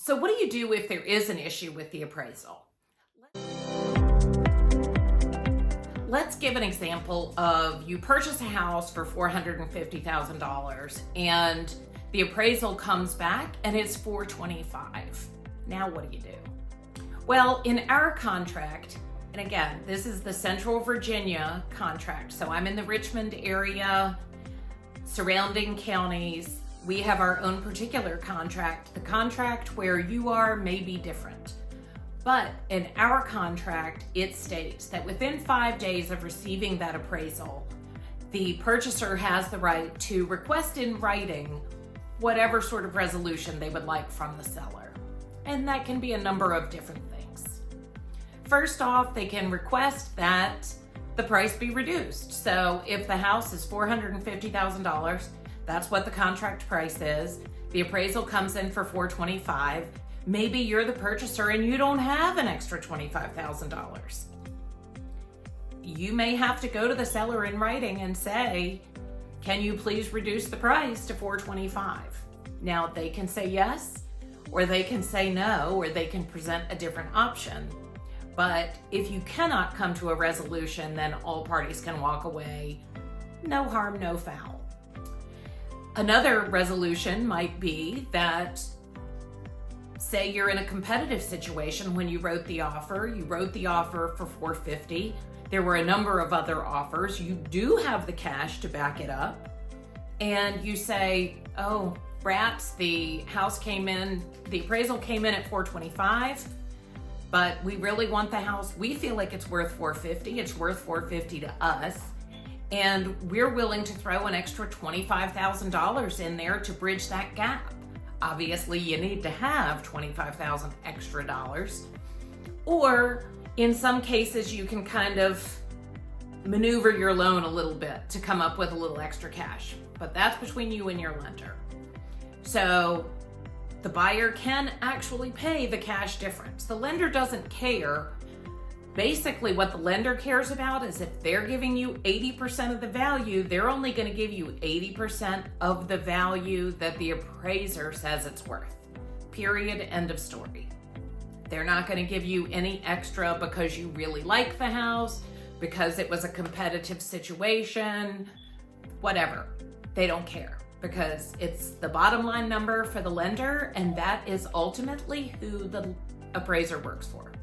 So what do you do if there is an issue with the appraisal? Let's give an example of you purchase a house for $450,000 and the appraisal comes back and it's $425,000. Now what do you do? Well, in our contract, and again, this is the Central Virginia contract, so I'm in the Richmond area, surrounding counties. We have our own particular contract. The contract where you are may be different. But in our contract, it states that within 5 days of receiving that appraisal, the purchaser has the right to request in writing whatever sort of resolution they would like from the seller. And that can be a number of different things. First off, they can request that the price be reduced. So if the house is $450,000, that's what the contract price is. The appraisal comes in for $425,000. Maybe you're the purchaser and you don't have an extra $25,000. You may have to go to the seller in writing and say, can you please reduce the price to $425,000? Now they can say yes, or they can say no, or they can present a different option. But if you cannot come to a resolution, then all parties can walk away. No harm, no foul. Another resolution might be that, say you're in a competitive situation when you wrote the offer for $450,000. There were a number of other offers. You do have the cash to back it up. And you say, oh, rats, the appraisal came in at $425,000, but we really want the house. We feel like it's worth $450,000. It's worth $450,000 to us. And we're willing to throw an extra $25,000 in there to bridge that gap. Obviously, you need to have $25,000 extra dollars. Or in some cases, you can kind of maneuver your loan a little bit to come up with a little extra cash. But that's between you and your lender. So the buyer can actually pay the cash difference. The lender doesn't care. Basically, what the lender cares about is if they're giving you 80% of the value, they're only going to give you 80% of the value that the appraiser says it's worth. Period. End of story. They're not going to give you any extra because you really like the house, because it was a competitive situation, whatever. They don't care because it's the bottom line number for the lender, and that is ultimately who the appraiser works for.